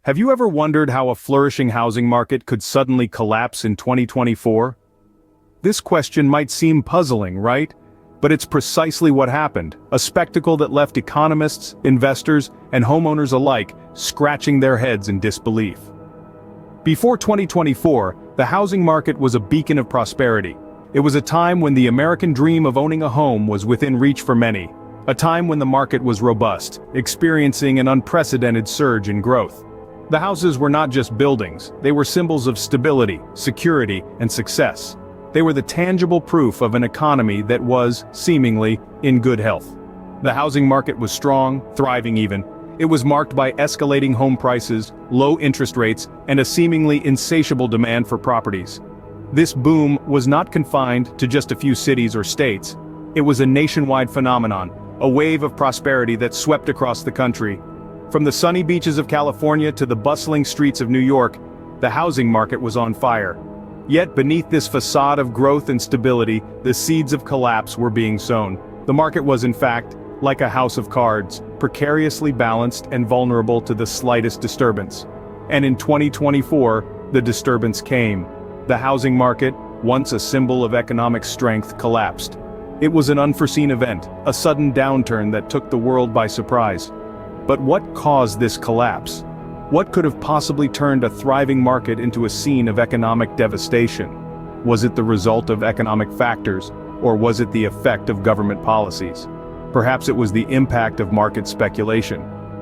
Have you ever wondered how a flourishing housing market could suddenly collapse in 2024? This question might seem puzzling, right? But it's precisely what happened, a spectacle that left economists, investors, and homeowners alike scratching their heads in disbelief. Before 2024, the housing market was a beacon of prosperity. It was a time when the American dream of owning a home was within reach for many, a time when the market was robust, experiencing an unprecedented surge in growth. The houses were not just buildings, they were symbols of stability, security, and success. They were the tangible proof of an economy that was, seemingly, in good health. The housing market was strong, thriving even. It was marked by escalating home prices, low interest rates, and a seemingly insatiable demand for properties. This boom was not confined to just a few cities or states. It was a nationwide phenomenon, a wave of prosperity that swept across the country. From the sunny beaches of California to the bustling streets of New York, the housing market was on fire. Yet beneath this facade of growth and stability, the seeds of collapse were being sown. The market was in fact, like a house of cards, precariously balanced and vulnerable to the slightest disturbance. And in 2024, the disturbance came. The housing market, once a symbol of economic strength, collapsed. It was an unforeseen event, a sudden downturn that took the world by surprise. But what caused this collapse? What could have possibly turned a thriving market into a scene of economic devastation? Was it the result of economic factors, or was it the effect of government policies? Perhaps it was the impact of market speculation,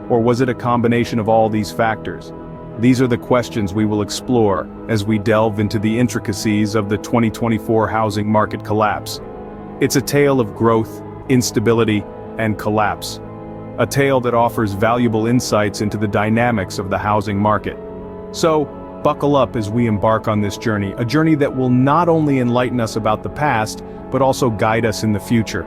or was it a combination of all these factors? These are the questions we will explore as we delve into the intricacies of the 2024 housing market collapse. It's a tale of growth, instability, and collapse. A tale that offers valuable insights into the dynamics of the housing market. So, buckle up as we embark on this journey, a journey that will not only enlighten us about the past, but also guide us in the future.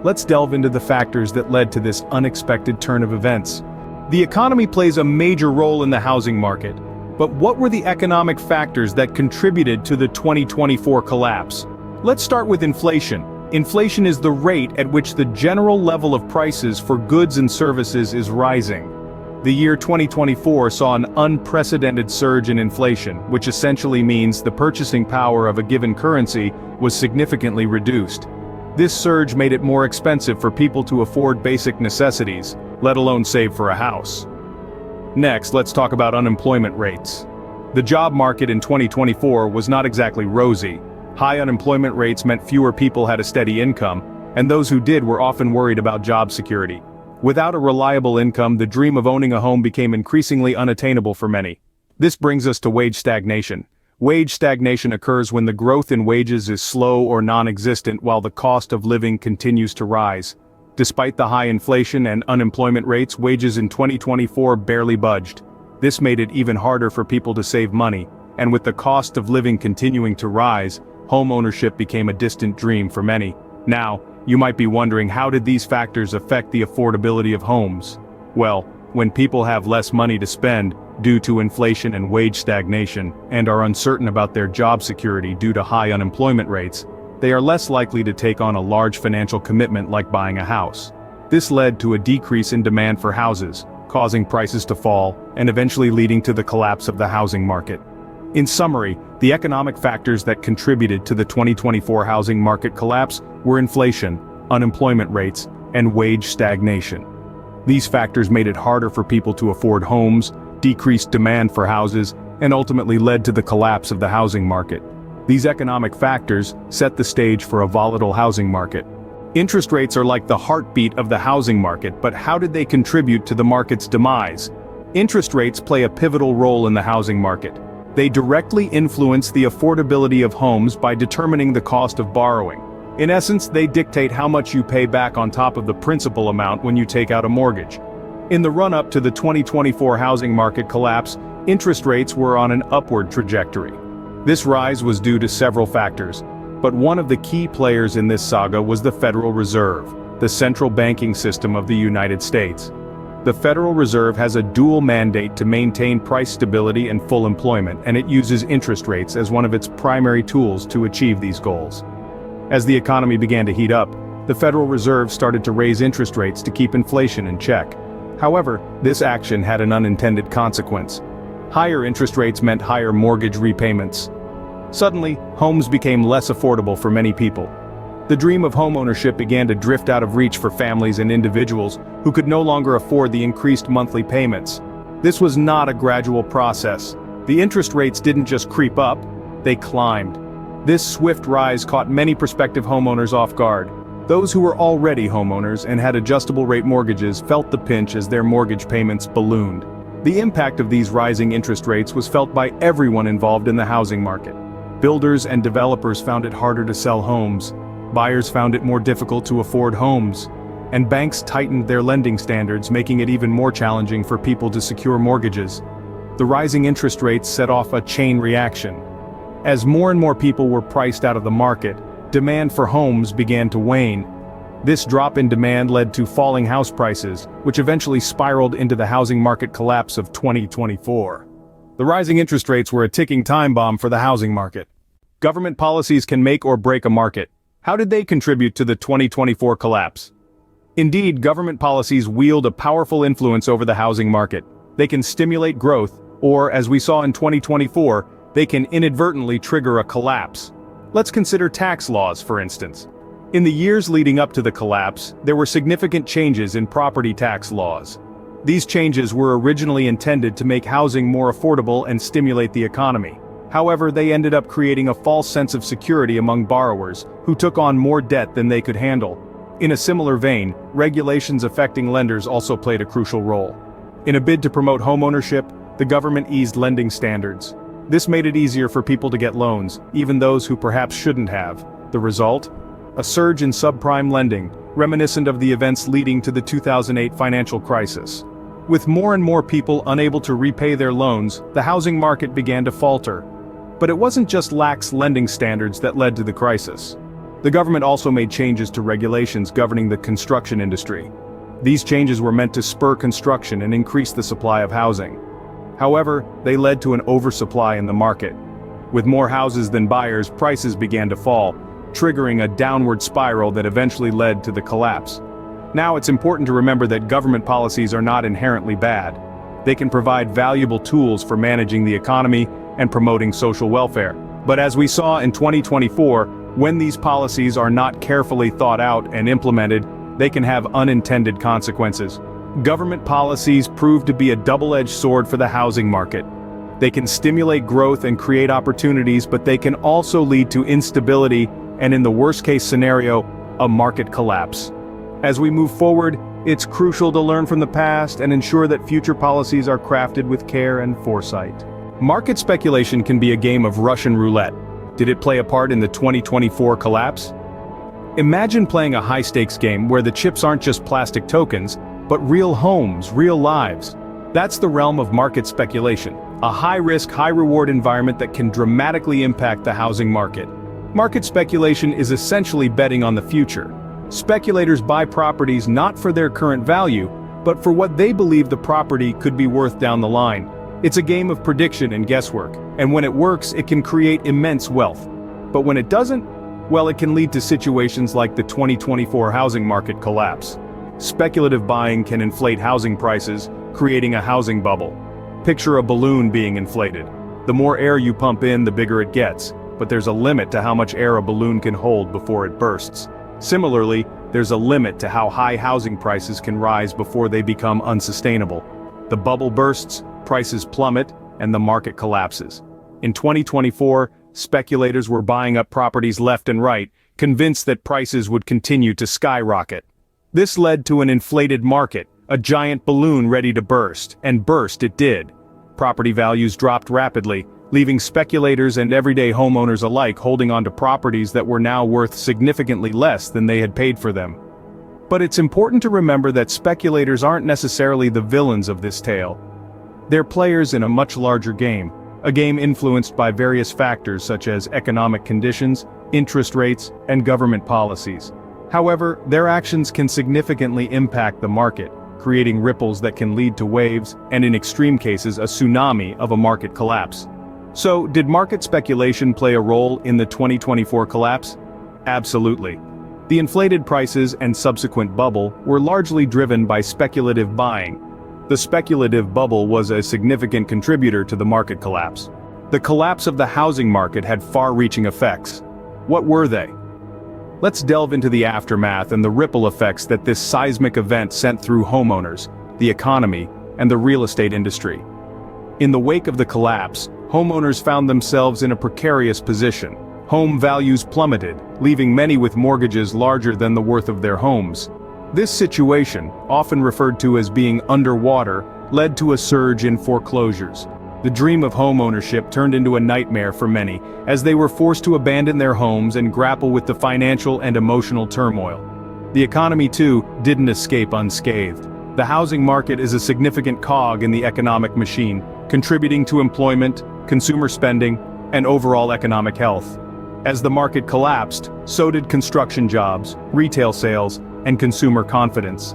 Let's delve into the factors that led to this unexpected turn of events. The economy plays a major role in the housing market, but what were the economic factors that contributed to the 2024 collapse? Let's start with inflation. Inflation is the rate at which the general level of prices for goods and services is rising. The year 2024 saw an unprecedented surge in inflation, which essentially means the purchasing power of a given currency was significantly reduced. This surge made it more expensive for people to afford basic necessities, let alone save for a house. Next, let's talk about unemployment rates. The job market in 2024 was not exactly rosy. High unemployment rates meant fewer people had a steady income, and those who did were often worried about job security. Without a reliable income, the dream of owning a home became increasingly unattainable for many. This brings us to wage stagnation. Wage stagnation occurs when the growth in wages is slow or non-existent while the cost of living continues to rise. Despite the high inflation and unemployment rates, wages in 2024 barely budged. This made it even harder for people to save money, and with the cost of living continuing to rise, home ownership became a distant dream for many. Now, you might be wondering, how did these factors affect the affordability of homes? Well, when people have less money to spend due to inflation and wage stagnation, and are uncertain about their job security due to high unemployment rates, they are less likely to take on a large financial commitment like buying a house. This led to a decrease in demand for houses, causing prices to fall, and eventually leading to the collapse of the housing market. In summary, the economic factors that contributed to the 2024 housing market collapse were inflation, unemployment rates, and wage stagnation. These factors made it harder for people to afford homes, decreased demand for houses, and ultimately led to the collapse of the housing market. These economic factors set the stage for a volatile housing market. Interest rates are like the heartbeat of the housing market, but how did they contribute to the market's demise? Interest rates play a pivotal role in the housing market. They directly influence the affordability of homes by determining the cost of borrowing. In essence, they dictate how much you pay back on top of the principal amount when you take out a mortgage. In the run-up to the 2024 housing market collapse, interest rates were on an upward trajectory. This rise was due to several factors, but one of the key players in this saga was the Federal Reserve, the central banking system of the United States. The Federal Reserve has a dual mandate to maintain price stability and full employment, and it uses interest rates as one of its primary tools to achieve these goals. As the economy began to heat up, the Federal Reserve started to raise interest rates to keep inflation in check. However, this action had an unintended consequence. Higher interest rates meant higher mortgage repayments. Suddenly, homes became less affordable for many people. The dream of homeownership began to drift out of reach for families and individuals who could no longer afford the increased monthly payments. This was not a gradual process. The interest rates didn't just creep up, they climbed. This swift rise caught many prospective homeowners off guard. Those who were already homeowners and had adjustable rate mortgages felt the pinch as their mortgage payments ballooned. The impact of these rising interest rates was felt by everyone involved in the housing market. Builders and developers found it harder to sell homes. Buyers found it more difficult to afford homes. And banks tightened their lending standards, making it even more challenging for people to secure mortgages. The rising interest rates set off a chain reaction. As more and more people were priced out of the market, demand for homes began to wane. This drop in demand led to falling house prices, which eventually spiraled into the housing market collapse of 2024. The rising interest rates were a ticking time bomb for the housing market. Government policies can make or break a market. How did they contribute to the 2024 collapse? Indeed, government policies wield a powerful influence over the housing market. They can stimulate growth, or, as we saw in 2024, they can inadvertently trigger a collapse. Let's consider tax laws, for instance. In the years leading up to the collapse, there were significant changes in property tax laws. These changes were originally intended to make housing more affordable and stimulate the economy. However, they ended up creating a false sense of security among borrowers, who took on more debt than they could handle. In a similar vein, regulations affecting lenders also played a crucial role. In a bid to promote homeownership, the government eased lending standards. This made it easier for people to get loans, even those who perhaps shouldn't have. The result? A surge in subprime lending, reminiscent of the events leading to the 2008 financial crisis. With more and more people unable to repay their loans, the housing market began to falter. But it wasn't just lax lending standards that led to the crisis. The government also made changes to regulations governing the construction industry. These changes were meant to spur construction and increase the supply of housing. However, they led to an oversupply in the market. With more houses than buyers, prices began to fall, triggering a downward spiral that eventually led to the collapse. Now it's important to remember that government policies are not inherently bad. They can provide valuable tools for managing the economy and promoting social welfare. But as we saw in 2024, when these policies are not carefully thought out and implemented, they can have unintended consequences. Government policies prove to be a double-edged sword for the housing market. They can stimulate growth and create opportunities, but they can also lead to instability and, in the worst-case scenario, a market collapse. As we move forward, it's crucial to learn from the past and ensure that future policies are crafted with care and foresight. Market speculation can be a game of Russian roulette. Did it play a part in the 2024 collapse? Imagine playing a high-stakes game where the chips aren't just plastic tokens, but real homes, real lives. That's the realm of market speculation, a high-risk, high-reward environment that can dramatically impact the housing market. Market speculation is essentially betting on the future. Speculators buy properties not for their current value, but for what they believe the property could be worth down the line. It's a game of prediction and guesswork, and when it works, it can create immense wealth. But when it doesn't, well, it can lead to situations like the 2024 housing market collapse. Speculative buying can inflate housing prices, creating a housing bubble. Picture a balloon being inflated. The more air you pump in, the bigger it gets, but there's a limit to how much air a balloon can hold before it bursts. Similarly, there's a limit to how high housing prices can rise before they become unsustainable. The bubble bursts, prices plummet, and the market collapses. In 2024, speculators were buying up properties left and right, convinced that prices would continue to skyrocket. This led to an inflated market, a giant balloon ready to burst, and burst it did. Property values dropped rapidly, leaving speculators and everyday homeowners alike holding onto properties that were now worth significantly less than they had paid for them. But it's important to remember that speculators aren't necessarily the villains of this tale. They're players in a much larger game, a game influenced by various factors such as economic conditions, interest rates, and government policies. However, their actions can significantly impact the market, creating ripples that can lead to waves, and in extreme cases, a tsunami of a market collapse. So, did market speculation play a role in the 2024 collapse? Absolutely. The inflated prices and subsequent bubble were largely driven by speculative buying, The speculative bubble was a significant contributor to the market collapse. The collapse of the housing market had far-reaching effects. What were they? Let's delve into the aftermath and the ripple effects that this seismic event sent through homeowners, the economy, and the real estate industry. In the wake of the collapse, homeowners found themselves in a precarious position. Home values plummeted, leaving many with mortgages larger than the worth of their homes. This situation, often referred to as being underwater, led to a surge in foreclosures. The dream of homeownership turned into a nightmare for many, as they were forced to abandon their homes and grapple with the financial and emotional turmoil. The economy, too, didn't escape unscathed. The housing market is a significant cog in the economic machine, contributing to employment, consumer spending, and overall economic health. As the market collapsed, so did construction jobs, retail sales, and consumer confidence.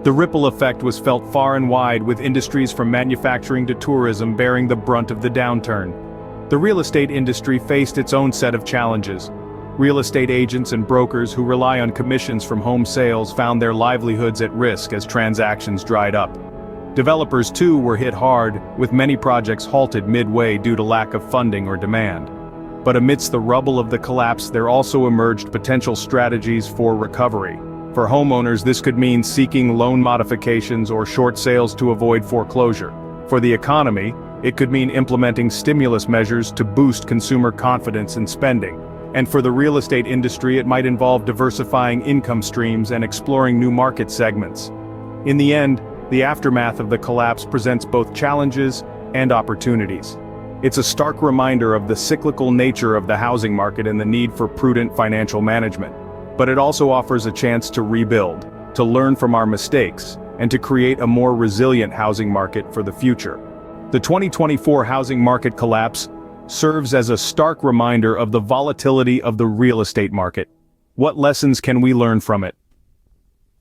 The ripple effect was felt far and wide, with industries from manufacturing to tourism bearing the brunt of the downturn. The real estate industry faced its own set of challenges. Real estate agents and brokers who rely on commissions from home sales found their livelihoods at risk as transactions dried up. Developers too were hit hard, with many projects halted midway due to lack of funding or demand. But amidst the rubble of the collapse, there also emerged potential strategies for recovery. For homeowners, this could mean seeking loan modifications or short sales to avoid foreclosure. For the economy, it could mean implementing stimulus measures to boost consumer confidence and spending. And for the real estate industry, it might involve diversifying income streams and exploring new market segments. In the end, the aftermath of the collapse presents both challenges and opportunities. It's a stark reminder of the cyclical nature of the housing market and the need for prudent financial management. But it also offers a chance to rebuild, to learn from our mistakes, and to create a more resilient housing market for the future. The 2024 housing market collapse serves as a stark reminder of the volatility of the real estate market. What lessons can we learn from it?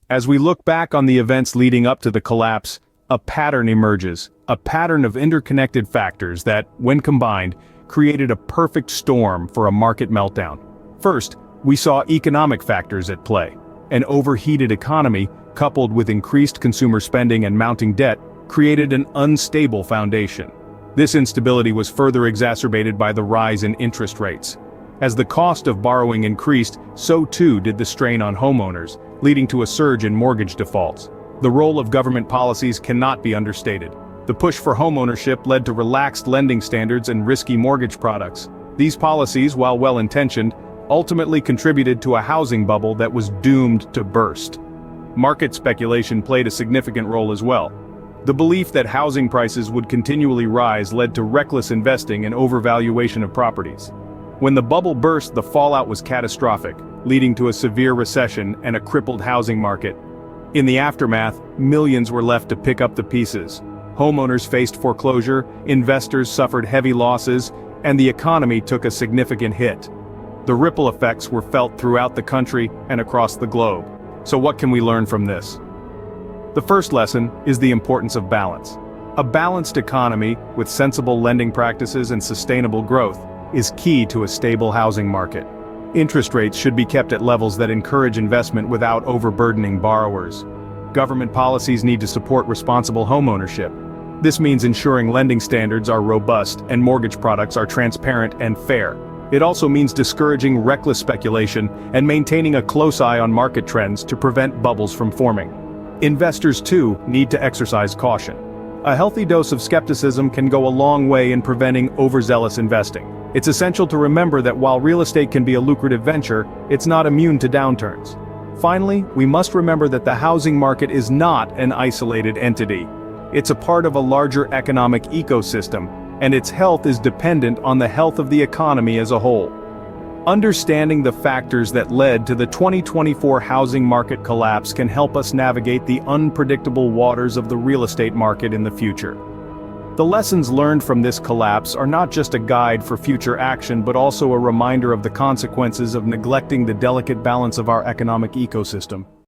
As we look back on the events leading up to the collapse, a pattern emerges, a pattern of interconnected factors that, when combined, created a perfect storm for a market meltdown. First, we saw economic factors at play. An overheated economy, coupled with increased consumer spending and mounting debt, created an unstable foundation. This instability was further exacerbated by the rise in interest rates. As the cost of borrowing increased, so too did the strain on homeowners, leading to a surge in mortgage defaults. The role of government policies cannot be understated. The push for homeownership led to relaxed lending standards and risky mortgage products. These policies, while well-intentioned, ultimately contributed to a housing bubble that was doomed to burst. Market speculation played a significant role as well. The belief that housing prices would continually rise led to reckless investing and overvaluation of properties. When the bubble burst, the fallout was catastrophic, leading to a severe recession and a crippled housing market. In the aftermath, millions were left to pick up the pieces. Homeowners faced foreclosure, investors suffered heavy losses, and the economy took a significant hit. The ripple effects were felt throughout the country and across the globe. So what can we learn from this? The first lesson is the importance of balance. A balanced economy, with sensible lending practices and sustainable growth, is key to a stable housing market. Interest rates should be kept at levels that encourage investment without overburdening borrowers. Government policies need to support responsible homeownership. This means ensuring lending standards are robust and mortgage products are transparent and fair. It also means discouraging reckless speculation and maintaining a close eye on market trends to prevent bubbles from forming. Investors, too, need to exercise caution. A healthy dose of skepticism can go a long way in preventing overzealous investing. It's essential to remember that while real estate can be a lucrative venture, it's not immune to downturns. Finally, we must remember that the housing market is not an isolated entity. It's a part of a larger economic ecosystem, and its health is dependent on the health of the economy as a whole. Understanding the factors that led to the 2024 housing market collapse can help us navigate the unpredictable waters of the real estate market in the future. The lessons learned from this collapse are not just a guide for future action but also a reminder of the consequences of neglecting the delicate balance of our economic ecosystem.